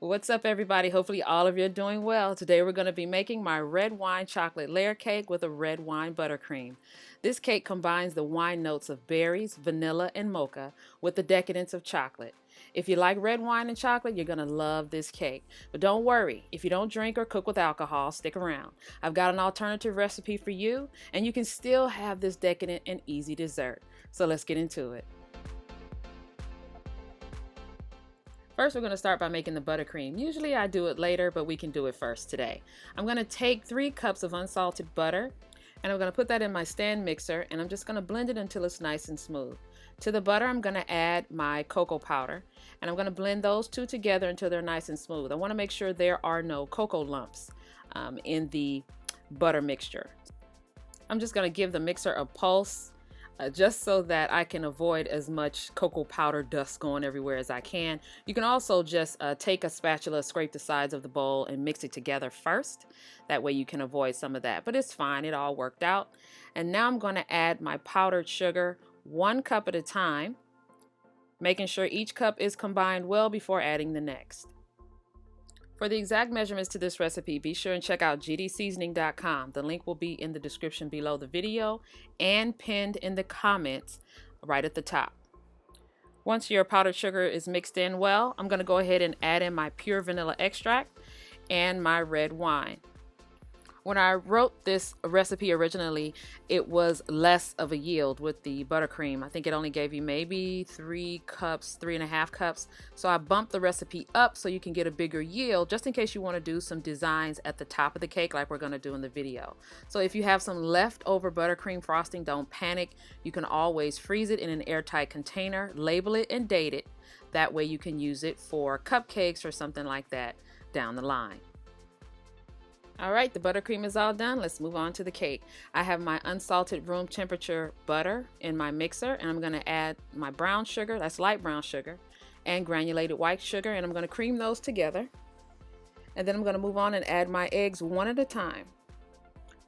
What's up, everybody? Hopefully all of you are doing well. Today we're going to be making my red wine chocolate layer cake with a red wine buttercream. This cake combines the wine notes of berries, vanilla, and mocha with the decadence of chocolate. If you like red wine and chocolate, you're going to love this cake. But don't worry, if you don't drink or cook with alcohol, stick around. I've got an alternative recipe for you, and you can still have this decadent and easy dessert. So let's get into it. First, we're going to start by making the buttercream. Usually I do it later, but we can do it first today. I'm going to take 3 cups of unsalted butter, and I'm going to put that in my stand mixer, and I'm just going to blend it until it's nice and smooth. To the butter, I'm going to add my cocoa powder, and I'm going to blend those two together until they're nice and smooth. I want to make sure there are no cocoa lumps in the butter mixture. I'm just going to give the mixer a pulse, just so that I can avoid as much cocoa powder dust going everywhere as I can. You can also just take a spatula, scrape the sides of the bowl, and mix it together first. That way you can avoid some of that, but it's fine, it all worked out. And now I'm going to add my powdered sugar 1 cup at a time, making sure each cup is combined well before adding the next. For the exact measurements to this recipe, be sure and check out gdseasoning.com. The link will be in the description below the video and pinned in the comments right at the top. Once your powdered sugar is mixed in well, I'm going to go ahead and add in my pure vanilla extract and my red wine. When I wrote this recipe originally, it was less of a yield with the buttercream. I think it only gave you maybe 3 cups, 3.5 cups. So I bumped the recipe up so you can get a bigger yield, just in case you want to do some designs at the top of the cake like we're going to do in the video. So if you have some leftover buttercream frosting, don't panic. You can always freeze it in an airtight container, label it, and date it. That way you can use it for cupcakes or something like that down the line. All right, the buttercream is all done. Let's move on to the cake. I have my unsalted room temperature butter in my mixer, and I'm going to add my brown sugar, that's light brown sugar, and granulated white sugar, and I'm going to cream those together. And then I'm going to move on and add my eggs one at a time.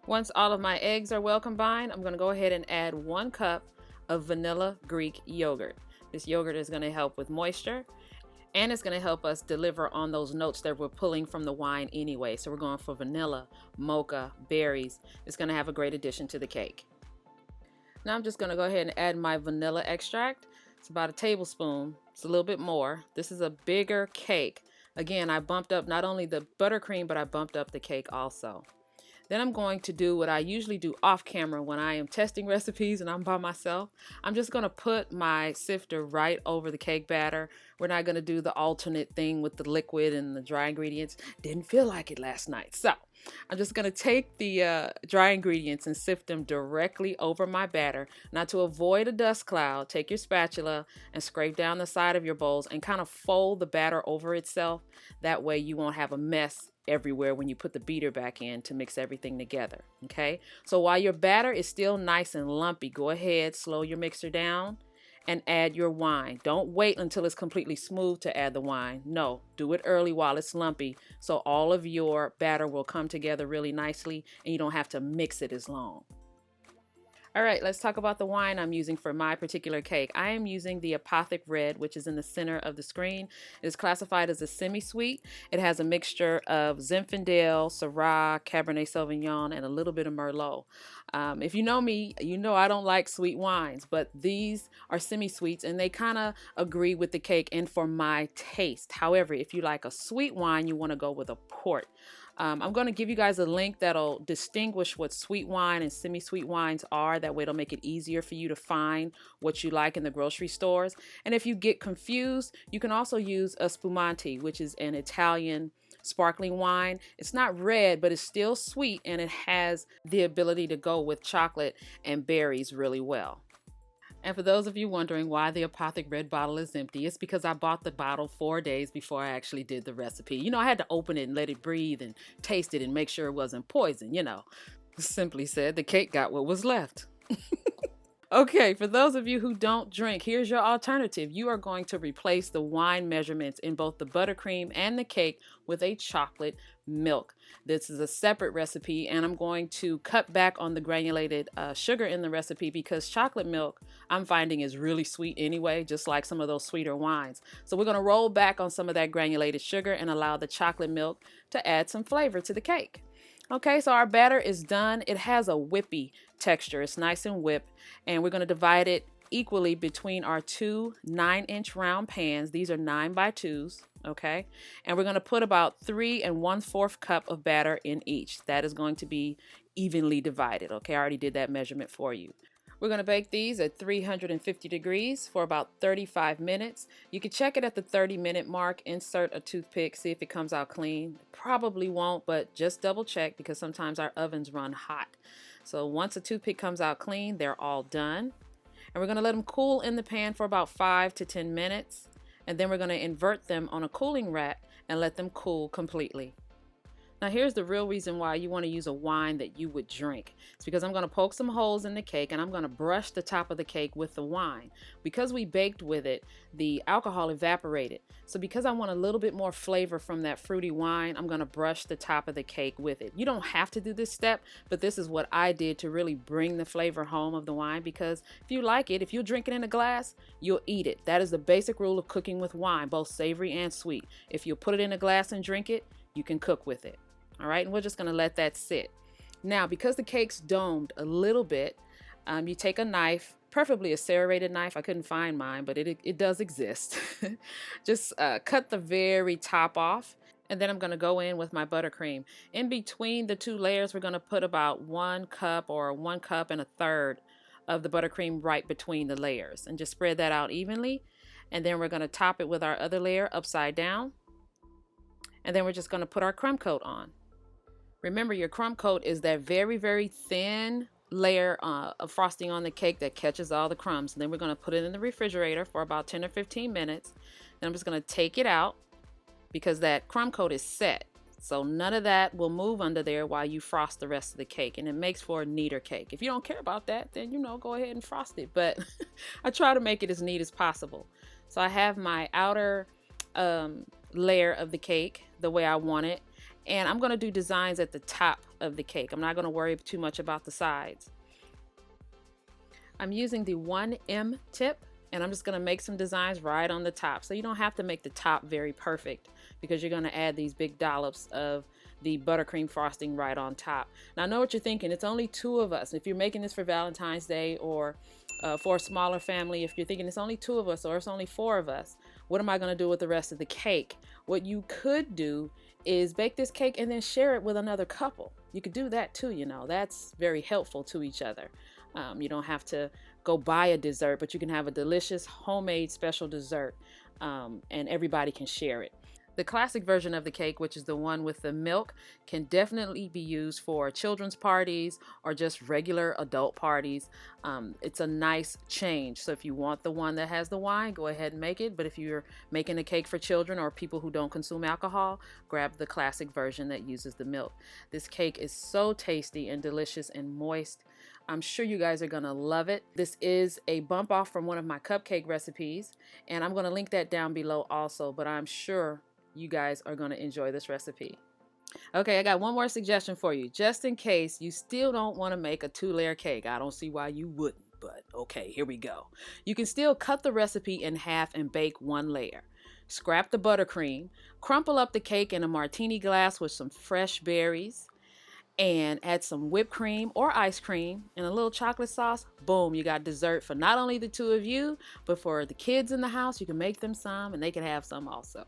Once all of my eggs are well combined, I'm going to go ahead and add 1 cup of vanilla Greek yogurt. This yogurt is going to help with moisture, and it's going to help us deliver on those notes that we're pulling from the wine anyway. So we're going for vanilla, mocha, berries. It's going to have a great addition to the cake. Now I'm just going to go ahead and add my vanilla extract. It's about a tablespoon. It's a little bit more. This is a bigger cake. Again, I bumped up not only the buttercream, but I bumped up the cake also. Then I'm going to do what I usually do off camera when I am testing recipes and I'm by myself. I'm just going to put my sifter right over the cake batter. We're not going to do the alternate thing with the liquid and the dry ingredients. Didn't feel like it last night. So I'm just going to take the dry ingredients and sift them directly over my batter. Now, to avoid a dust cloud, take your spatula and scrape down the side of your bowls and kind of fold the batter over itself. That way you won't have a mess everywhere when you put the beater back in to mix everything together. Okay, so while your batter is still nice and lumpy, go ahead, slow your mixer down and add your wine. Don't wait until it's completely smooth to add the wine. No, do it early while it's lumpy, so all of your batter will come together really nicely and you don't have to mix it as long. All right, let's talk about the wine I'm using for my particular cake. I am using the Apothic RED, which is in the center of the screen. It is classified as a semi-sweet. It has a mixture of Zinfandel, Syrah, Cabernet Sauvignon, and a little bit of Merlot. If you know me, you know I don't like sweet wines, but these are semi-sweets and they kind of agree with the cake and for my taste. However, if you like a sweet wine, you want to go with a port. I'm going to give you guys a link that'll distinguish what sweet wine and semi-sweet wines are. That way it'll make it easier for you to find what you like in the grocery stores. And if you get confused, you can also use a spumante, which is an Italian sparkling wine. It's not red, but it's still sweet and it has the ability to go with chocolate and berries really well. And for those of you wondering why the Apothic RED bottle is empty, it's because I bought the bottle 4 days before I actually did the recipe. You know, I had to open it and let it breathe and taste it and make sure it wasn't poison, you know. Simply said, the cake got what was left. Okay, for those of you who don't drink, here's your alternative. You are going to replace the wine measurements in both the buttercream and the cake with a chocolate milk. This is a separate recipe, and I'm going to cut back on the granulated sugar in the recipe because chocolate milk I'm finding is really sweet anyway, just like some of those sweeter wines. So we're going to roll back on some of that granulated sugar and allow the chocolate milk to add some flavor to the cake. Okay, so our batter is done. It has a whippy texture. It's nice and whipped, and we're going to divide it equally between our two 9-inch round pans. These are 9 by 2s, okay? And we're going to put about 3 1/4 cup of batter in each. That is going to be evenly divided, okay? I already did that measurement for you. We're going to bake these at 350 degrees for about 35 minutes. You can check it at the 30-minute mark. Insert a toothpick, see if it comes out clean. Probably won't, but just double check because sometimes our ovens run hot. So once a toothpick comes out clean, they're all done. And we're going to let them cool in the pan for about 5 to 10 minutes. And then we're going to invert them on a cooling rack and let them cool completely. Now here's the real reason why you want to use a wine that you would drink. It's because I'm going to poke some holes in the cake and I'm going to brush the top of the cake with the wine. Because we baked with it, the alcohol evaporated. So because I want a little bit more flavor from that fruity wine, I'm going to brush the top of the cake with it. You don't have to do this step, but this is what I did to really bring the flavor home of the wine, because if you like it, if you drink it in a glass, you'll eat it. That is the basic rule of cooking with wine, both savory and sweet. If you put it in a glass and drink it, you can cook with it. All right, and we're just going to let that sit. Now, because the cake's domed a little bit, you take a knife, preferably a serrated knife. I couldn't find mine, but it does exist. Just cut the very top off, and then I'm going to go in with my buttercream. In between the two layers, we're going to put about 1 cup or 1 cup and 1/3 of the buttercream right between the layers, and just spread that out evenly. And then we're going to top it with our other layer upside down, and then we're just going to put our crumb coat on. Remember, your crumb coat is that very, very thin layer of frosting on the cake that catches all the crumbs. And then we're going to put it in the refrigerator for about 10 or 15 minutes. Then I'm just going to take it out because that crumb coat is set. So none of that will move under there while you frost the rest of the cake. And it makes for a neater cake. If you don't care about that, then, go ahead and frost it. But I try to make it as neat as possible. So I have my outer layer of the cake the way I want it. And I'm going to do designs at the top of the cake. I'm not going to worry too much about the sides. I'm using the 1M tip, and I'm just going to make some designs right on the top. So you don't have to make the top very perfect because you're going to add these big dollops of the buttercream frosting right on top. Now I know what you're thinking. It's only 2 of us. If you're making this for Valentine's Day or for a smaller family, if you're thinking it's only 2 of us or it's only 4 of us, what am I going to do with the rest of the cake? What you could do is bake this cake and then share it with another couple. You could do that too, that's very helpful to each other. You don't have to go buy a dessert, but you can have a delicious homemade special dessert, and everybody can share it. The classic version of the cake, which is the one with the milk, can definitely be used for children's parties or just regular adult parties. It's a nice change. So if you want the one that has the wine, go ahead and make it. But if you're making a cake for children or people who don't consume alcohol, grab the classic version that uses the milk. This cake is so tasty and delicious and moist. I'm sure you guys are going to love it. This is a bump off from one of my cupcake recipes, and I'm going to link that down below also, but I'm sure you guys are going to enjoy this recipe. Okay, I got one more suggestion for you. Just in case you still don't want to make a 2-layer cake. I don't see why you wouldn't, but okay, here we go. You can still cut the recipe in half and bake 1 layer. Scrap the buttercream, crumple up the cake in a martini glass with some fresh berries, and add some whipped cream or ice cream and a little chocolate sauce. Boom, you got dessert for not only the 2 of you, but for the kids in the house. You can make them some and they can have some also.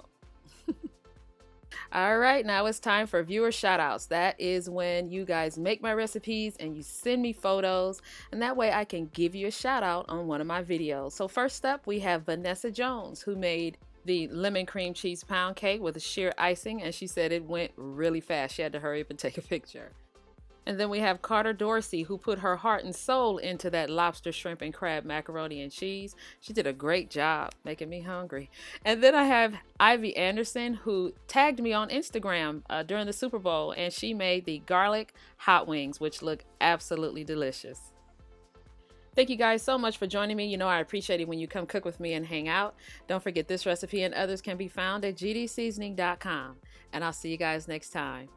All right, now it's time for viewer shout outs. That is when you guys make my recipes and you send me photos, and that way I can give you a shout out on one of my videos. So first up, we have Vanessa Jones, who made the lemon cream cheese pound cake with a sheer icing, and she said it went really fast. She had to hurry up and take a picture. And then we have Carter Dorsey, who put her heart and soul into that lobster, shrimp, and crab macaroni and cheese. She did a great job, making me hungry. And then I have Ivy Anderson, who tagged me on Instagram during the Super Bowl, and she made the garlic hot wings, which look absolutely delicious. Thank you guys so much for joining me. You know I appreciate it when you come cook with me and hang out. Don't forget this recipe and others can be found at gdseasoning.com. And I'll see you guys next time.